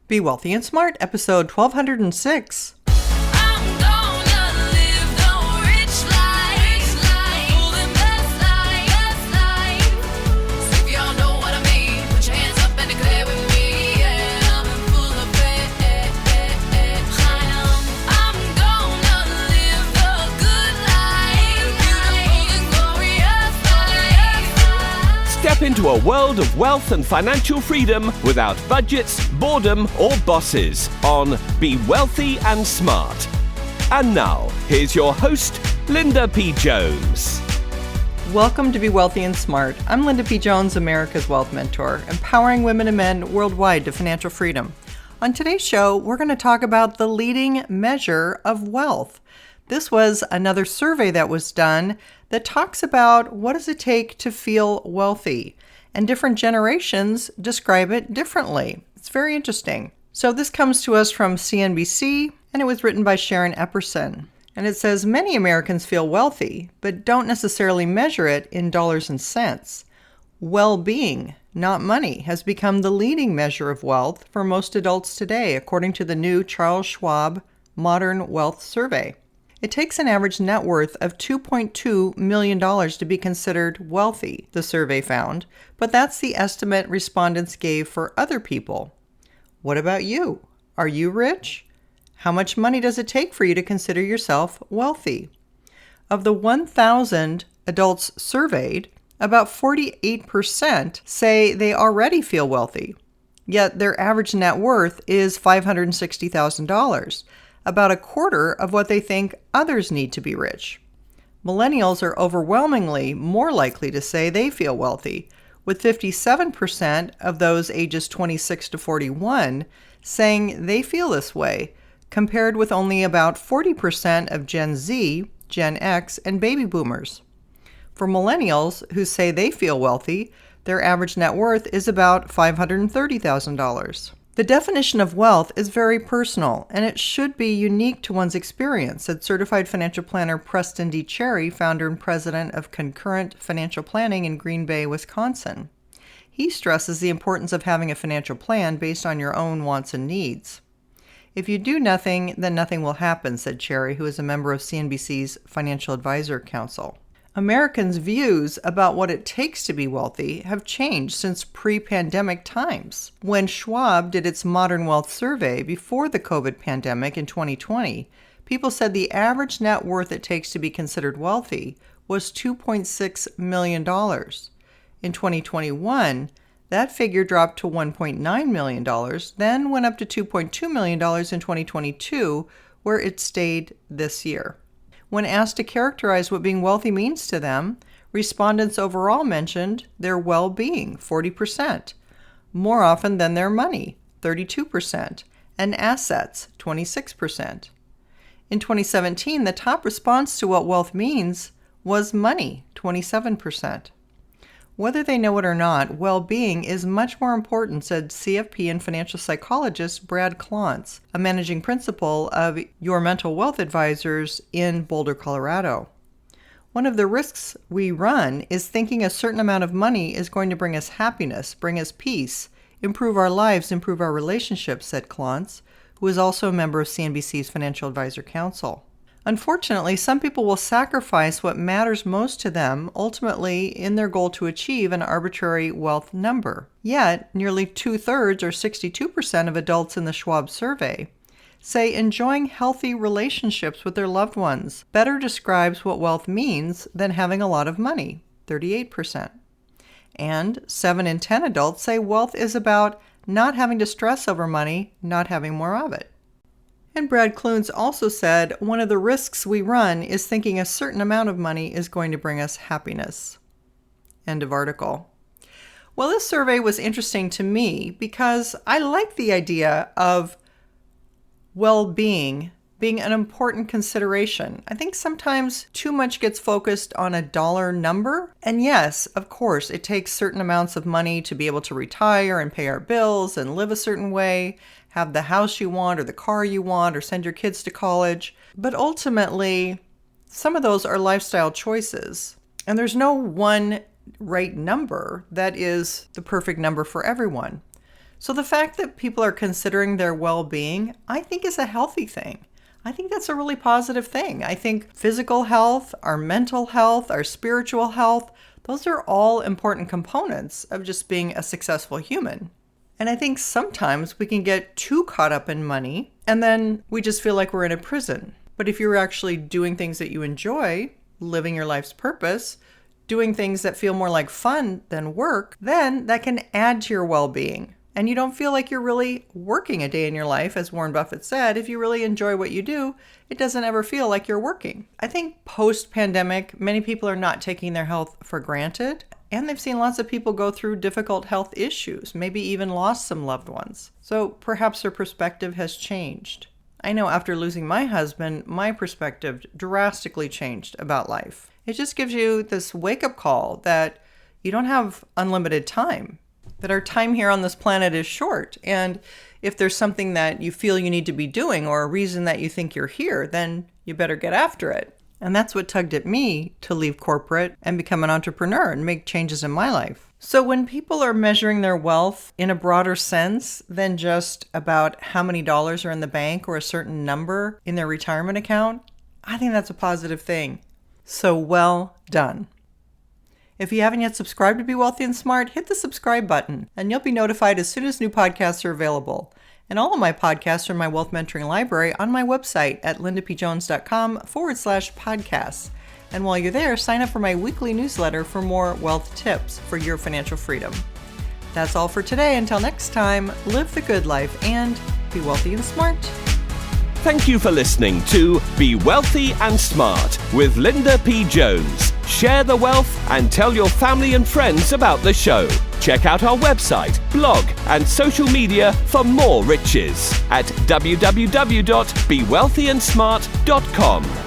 Be Wealthy and Smart, episode 1206. Step into a world of wealth and financial freedom without budgets, boredom, or bosses on Be Wealthy and Smart. And now, here's your host, Linda P. Jones. Welcome to Be Wealthy and Smart. I'm Linda P. Jones, America's Wealth Mentor, empowering women and men worldwide to financial freedom. On today's show, we're going to talk about the leading measure of wealth. This was another survey that was done that talks about what does it take to feel wealthy, and different generations describe it differently. It's very interesting. So this comes to us from CNBC, and it was written by Sharon Epperson. And it says, many Americans feel wealthy, but don't necessarily measure it in dollars and cents. Well-being, not money, has become the leading measure of wealth for most adults today, according to the new Charles Schwab Modern Wealth Survey. It takes an average net worth of $2.2 million to be considered wealthy, the survey found, but that's the estimate respondents gave for other people. What about you? Are you rich? How much money does it take for you to consider yourself wealthy? Of the 1,000 adults surveyed, about 48% say they already feel wealthy, yet their average net worth is $560,000. About a quarter of what they think others need to be rich. Millennials are overwhelmingly more likely to say they feel wealthy, with 57% of those ages 26 to 41 saying they feel this way, compared with only about 40% of Gen Z, Gen X, and baby boomers. For millennials who say they feel wealthy, their average net worth is about $530,000. The definition of wealth is very personal, and it should be unique to one's experience, said certified financial planner Preston D. Cherry, founder and president of Concurrent Financial Planning in Green Bay, Wisconsin. He stresses the importance of having a financial plan based on your own wants and needs. If you do nothing, then nothing will happen, said Cherry, who is a member of CNBC's Financial Advisor Council. Americans' views about what it takes to be wealthy have changed since pre-pandemic times. When Schwab did its Modern Wealth Survey before the COVID pandemic in 2020, people said the average net worth it takes to be considered wealthy was $2.6 million. In 2021, that figure dropped to $1.9 million, then went up to $2.2 million in 2022, where it stayed this year. When asked to characterize what being wealthy means to them, respondents overall mentioned their well-being, 40%, more often than their money, 32%, and assets, 26%. In 2017, the top response to what wealth means was money, 27%. Whether they know it or not, well-being is much more important, said CFP and financial psychologist Brad Klontz, a managing principal of Your Mental Wealth Advisors in Boulder, Colorado. One of the risks we run is thinking a certain amount of money is going to bring us happiness, bring us peace, improve our lives, improve our relationships, said Klontz, who is also a member of CNBC's Financial Advisor Council. Unfortunately, some people will sacrifice what matters most to them, ultimately in their goal to achieve an arbitrary wealth number. Yet, nearly 2/3 or 62% of adults in the Schwab survey say enjoying healthy relationships with their loved ones better describes what wealth means than having a lot of money, 38%. And 7 in 10 adults say wealth is about not having to stress over money, not having more of it. And Brad Klontz also said, one of the risks we run is thinking a certain amount of money is going to bring us happiness. End of article. Well, this survey was interesting to me because I like the idea of well-being being an important consideration. I think sometimes too much gets focused on a dollar number. And yes, of course, it takes certain amounts of money to be able to retire and pay our bills and live a certain way, have the house you want or the car you want or send your kids to college. But ultimately, some of those are lifestyle choices. And there's no one right number that is the perfect number for everyone. So the fact that people are considering their well-being, I think is a healthy thing. I think that's a really positive thing. I think physical health, our mental health, our spiritual health, those are all important components of just being a successful human. And I think sometimes we can get too caught up in money and then we just feel like we're in a prison. But if you're actually doing things that you enjoy, living your life's purpose, doing things that feel more like fun than work, then that can add to your well-being. And you don't feel like you're really working a day in your life, as Warren Buffett said. If you really enjoy what you do, it doesn't ever feel like you're working. I think post-pandemic, many people are not taking their health for granted. And they've seen lots of people go through difficult health issues, maybe even lost some loved ones. So perhaps their perspective has changed. I know after losing my husband, my perspective drastically changed about life. It just gives you this wake-up call that you don't have unlimited time, that our time here on this planet is short. And if there's something that you feel you need to be doing or a reason that you think you're here, then you better get after it. And that's what tugged at me to leave corporate and become an entrepreneur and make changes in my life. So when people are measuring their wealth in a broader sense than just about how many dollars are in the bank or a certain number in their retirement account, I think that's a positive thing. So well done. If you haven't yet subscribed to Be Wealthy and Smart, hit the subscribe button and you'll be notified as soon as new podcasts are available. And all of my podcasts are in my wealth mentoring library on my website at lindapjones.com/podcasts. And while you're there, sign up for my weekly newsletter for more wealth tips for your financial freedom. That's all for today. Until next time, live the good life and be wealthy and smart. Thank you for listening to Be Wealthy and Smart with Linda P. Jones. Share the wealth and tell your family and friends about the show. Check out our website, blog, and social media for more riches at www.bewealthyandsmart.com.